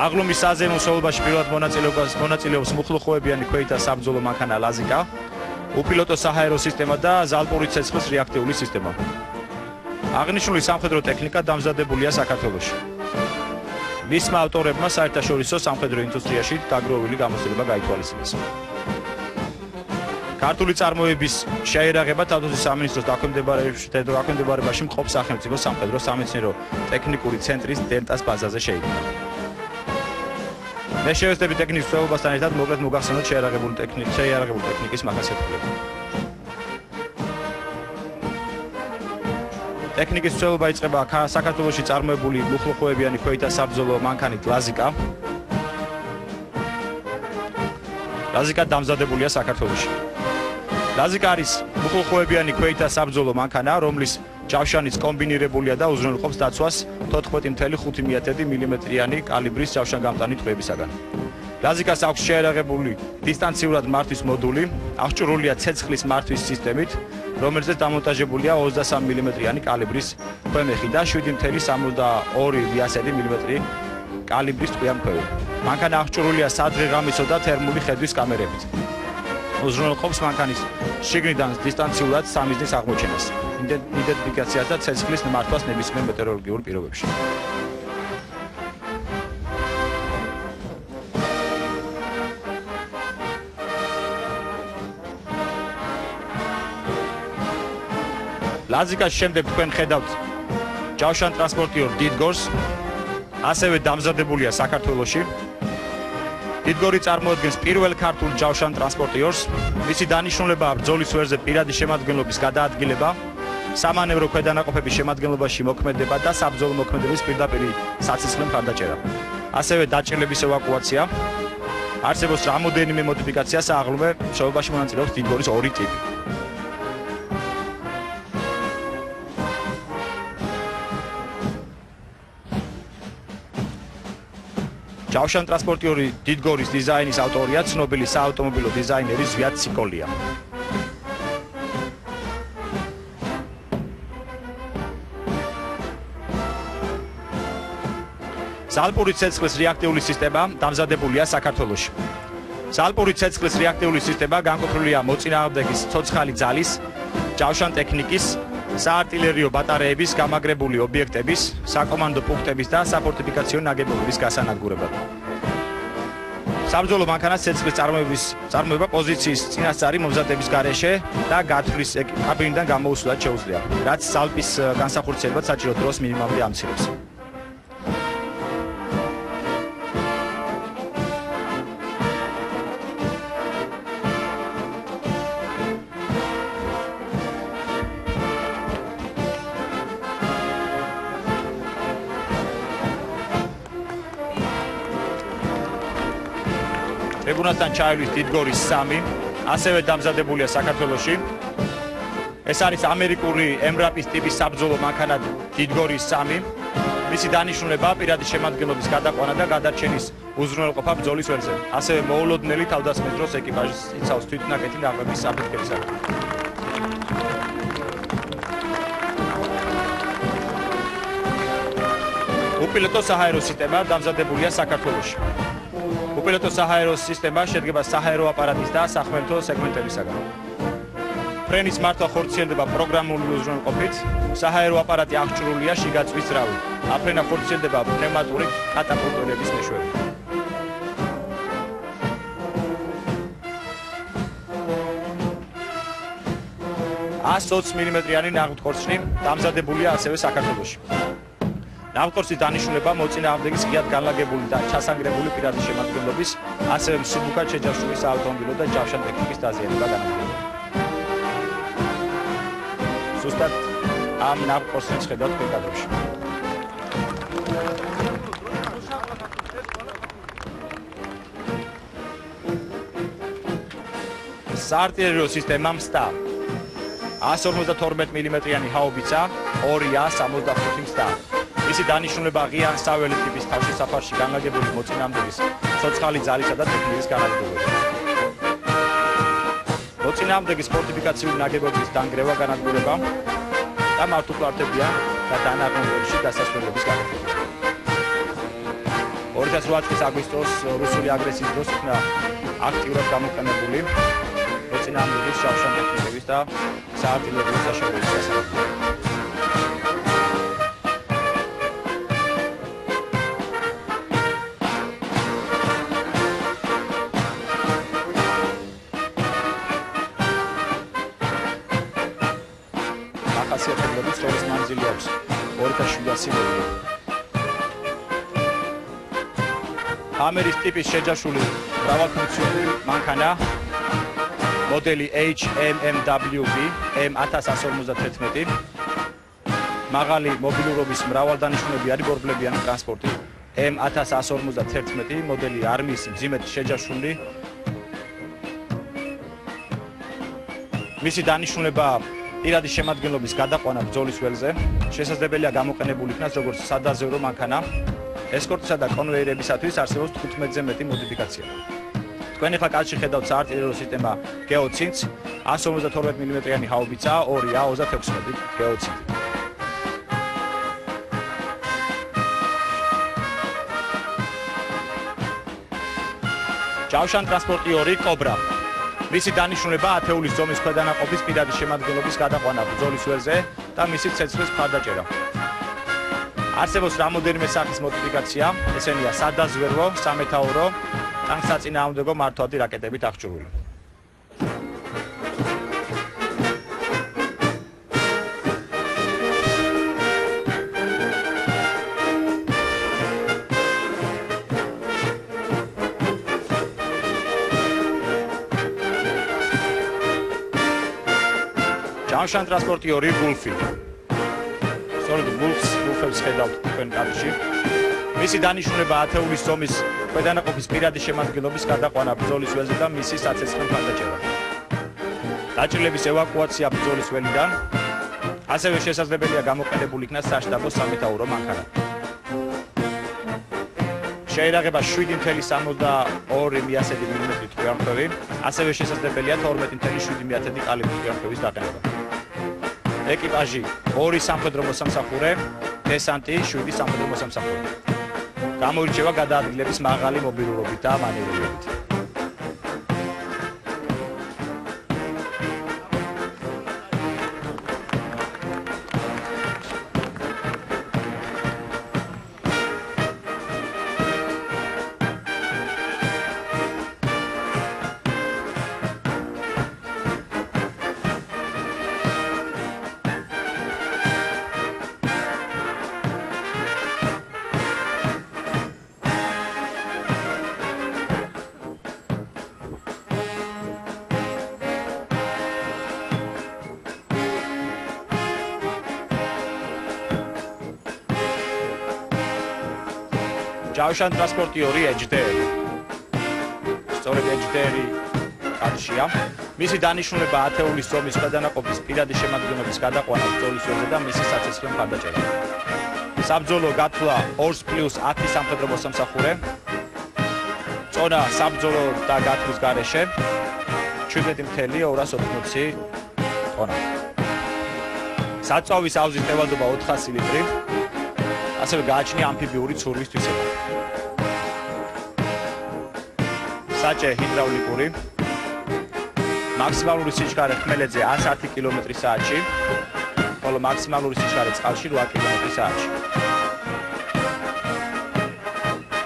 აღლუმის საზემო მსვლელობაში პირველად მონაწილეობს მუხლუხოებიანი ქვეით და საბრძოლო მანქანა ლაზიკა, უპილოტო საჰაერო სისტემა და ზალპური ცეცხლის რეაქტიული სისტემა. აღნიშნული სამხედრო ტექნიკა დამზადებულია საქართველოში. მისმა ავტორებმა საერთაშორისო სამხედრო ინდუსტრიაში დაგროვილი გამოცდილება გაითვალისწინეს. ქართული წარმოების შეერაღება თავდაცვის სამინისტროს დაქვემდებარებაში მყოფ სახელმწიფო სამხედრო სამეცნიერო ტექნიკური ცენტრის დელტას ბაზაზე შეიქმნა. მე შევეცდები ტექნიკის მსვლელობასთან ერთად მოკლედ მოგახსენოთ შეიარაღებული ტექნიკის მახასიათებლები. ტექნიკის მსვლელობა იწყება საქართველოში წარმოებული მუხლუხოებიანი ქვეით და საბრძოლო მანქანით ლაზიკა. ლაზიკა დამზადებულია საქართველოში. ლაზიკა არის მუხლუხოებიანი ქვეით და საბრძოლო მანქანა, რომლის ჯავშანიც კომბინირებულია და უზრუნველყოფს დაცვას 14.5 მმ-იანი კალიბრის ჯავშანგამტანი ტყვიებისაგან. ლაზიკას აქვს შეერაღებული დისტანციურად მართვის მოდული, აღჭურვილია ცეცხლის მართვის სისტემით, რომელზეც დამონტაჟებულია 23 მმ-იანი კალიბრის ქვემეხი და 7.62 მმ კალიბრის ტყვიამქვევი. მანქანა აღჭურვილია სადღეღამისო და თერმული ხედვის კამერებით. უზრუნველყოფს მანქანის შიგნიდან დისტანციურად სამიზნის აღმოჩენას, იდენტიფიკაციას და ცეცხლის მართვას ნებისმიერ მეტეოროლოგიურ პირობებში. ლაზიკას შემდეგ თქვენ ხედავთ ჯავშან ტრანსპორტიორ დიდგორს, ასევე დამზადებულია საქართველოში. დიდგორი წარმოადგენს პირველ ქართულ ჯავშან ტრანსპორტიორს. მისი დანიშნულებაა ბრძოლის ვერზე პირადი შემადგენლობის გადაადგილება, სამანევრო ქვედანაყოფების შემადგენლობაში მოქმედება და საბრძოლო მოქმედების პირდაპირი საცეცხლე მხარდაჭერა. ასევე დაჭერლების ევაკუაცია. არსებობს რამოდენიმე მოდიფიკაცია სააღლუმე მშობლობაში მონაწილეობს დიდგორის ორი ტიპი. ჯავშან ტრანსპორტიორი დიდგორის დიზაინის ავტორია ცნობილი საავტომობილო დიზაინერი ზვიად ციკოლია. ზალპური ცეცხლის რეაქტიული სისტემა დამზადებულია საქართველოში. ზალპური ცეცხლის რეაქტიული სისტემა განკუთვნილია მოწინააღმდეგის ცოცხალი ძალის, ჯავშან ტექნიკის, საარტილერიო ბატარეების, გამაგრებული ობიექტების, საკომანდო პუნქტების და საფორტიფიკაციო ნაგებობების გასანადგურებლად. საბრძოლო მანქანას ცეცხლის წარმოება პოზიციის წინასწარი მომზადების გარეშე და გათვლის კაბინიდან გამოუსვლად შეუძლია, რაც ზალპის განსახორციელებლად საჭირო დროს მინიმუმამდე ამცირებს. ტრიბუნასთან ჩაივლის დიდგორის 3, ასევე დამზადებულია საქართველოში. ეს არის ამერიკული ემრაპის ტიპის საბრძოლო მანქანა დიდგორის 3. მისი დანიშნულებაა პირადი შემადგენლობის გადაყვანა და გადარჩენის უზრუნველყოფა ბრძოლის ვერზე. ასევე მოულოდნელი თავდასხმის დროს ეკიპაჟის იცავს თვითნაკეთი ნაღმების საფეთქებისაგან. უპილოტო საჰაერო სისტემა დამზადებულია საქართველოში. უპილოტო საჰაერო სისტემა შედგება საჰაერო აპარატის და სახმელეთო სეგმენტებისაგან. ფრენის მართვა ხორციელდება პროგრამული უზრუნველყოფით, საჰაერო აპარატი აღჭურვილია შიგაწვის ძრავით. აფრენა ხორციელდება პნევმატური კატაპულტურების მეშვეობით. 120 მმ-იანი ნაღვთქორწნი დამზადებულია ასევე საქართველოში. ნაღვთქორწნის დანიშნულება მოწინააღმდეგის ღიად განლაგებული და ჩასანგრებული პირადი შემადგენლობის, ასევე მსუბუქად შეჯავშული საავტომობილო და ჯავშან ტექნიკის დაზიანება განაპირობებს. ზუსტად ამ ნაღვთქორწნს ხედავთ კადრში. საარტილერიო სისტემა მსტა 152 მმ-იანი ჰაუბიცა 2A-65 მსტა. მისი დანიშნულება ღია საველე ტიპის თავშესაფარში განლაგებული მოწინააღმდეგის ცოცხალი ძალისა და ტექნიკის განადგურება. მოწინააღმდეგის ფორტიფიკაციური ნაგებობის დანგრევა განადგურება და მართუპლართებიან და დანაღმებებში დასასრულების განყოფილება. 2008 წლის აგვისტოს რუსული აგრესიის დროს იქნა აქტიურად გამოყენებული ეწინააღმდეგეს შავშან ტექნიკების და საარტილერიო საშუალებების დასაქმებად. ახასიათებლების სწორის მანძილი აქვს 2700 მეტრი. ამერის ტიპის შეჯაშული მრავალფუნქციონალური მანქანა მოდელი HMMWB M1151 მაღალი მობილურობის მრავალდანიშნულებიანი ბორბლებიანი ტრანსპორტი M1151 მოდელი არმიის მძიმედ შეჯაშული მისი დანიშნულება პირადი შემადგენლობის გადაყვანა ბრძოლის ველზე შესაძლებელია გამოყენებული იქნას როგორც სადაზვერო მანქანა ესკორტისა და კონვეიერებისათვის არსებობს 15-ზე მეტი მოდიფიკაცია. თქვენ ახლა კადრში ხედავთ საარტილერიო სისტემა გეოცინც 152 მმ-იანი ჰაუბიცა 2A-36 გეოცინი. ჯავშან ტრანსპორტი 2 კობრა. მისი დანიშნულება ათეულის ზომის ქვედანაყოფის პირადი შემადგენლობის გადაყვანა ბრძოლის ველზე და მისი ცეცხლის მხარდაჭერა. არსებობს რამოდენიმე სახის მოდიფიკაცია, ესენია სადაზვერვო, სამეთაურო, ტანკსაწინააღმდეგო მართვადი რაკეტებით აღჭურვილი. ჯავშან ტრანსპორტი 2 გულფი. სწორედ გულფებს ხედავთ თქვენ კადრში. მისი დანიშნულება ათეულის ზომის ქვედანაყოფის პირადი შემადგენლობის გადაყვანა ბრძოლის ველზე და მისი საცეცხლო მხარდაჭერა. დაჭრილების ევაკუაცია ბრძოლის ველიდან. ასევე შესაძლებელია გამოყენებული იქნას საშტაბო სამეთაურო მანქანა. შეერაღება 7.62 მმ ტყვიამფრევი, ასევე შესაძლებელია 12.7 კალიბრის ტყვიამფრევის დაყენება. ეკიპაჟი 2 სამხედრო მოსამსახურე, დესანტი 7 სამხედრო მოსამსახურე. გამოირჩევა გადაადგილების მაღალი მობილურობით და მანევრირებით. ჯავშან ტრანსპორტი 2 HDR. სწორედ HDR კადრშია. მისი დანიშნულება ათეულის ზომის ქვედანაყოფის პირადი შემადგენლობის გადაყვანა ბრძოლის ველზე და მისი საცეცხლო მხარდაჭერა. საბრძოლო გათვლა 2+10 სამხედრო მოსამსახურე. წონა საბრძოლო და გათვლის გარეშე 17.280 ტონა. საწვავის აუზის ტევადობა 400 ლიტრი. ასევე გააჩნია ამფიბიური ცურვის თვისება. საჭე ჰიდრაულიკური. მაქსიმალური სიჩქარე ხმელეთზე 110 კმ/სთ-ში, ხოლო მაქსიმალური სიჩქარე წყალში 8 კმ/სთ-ში.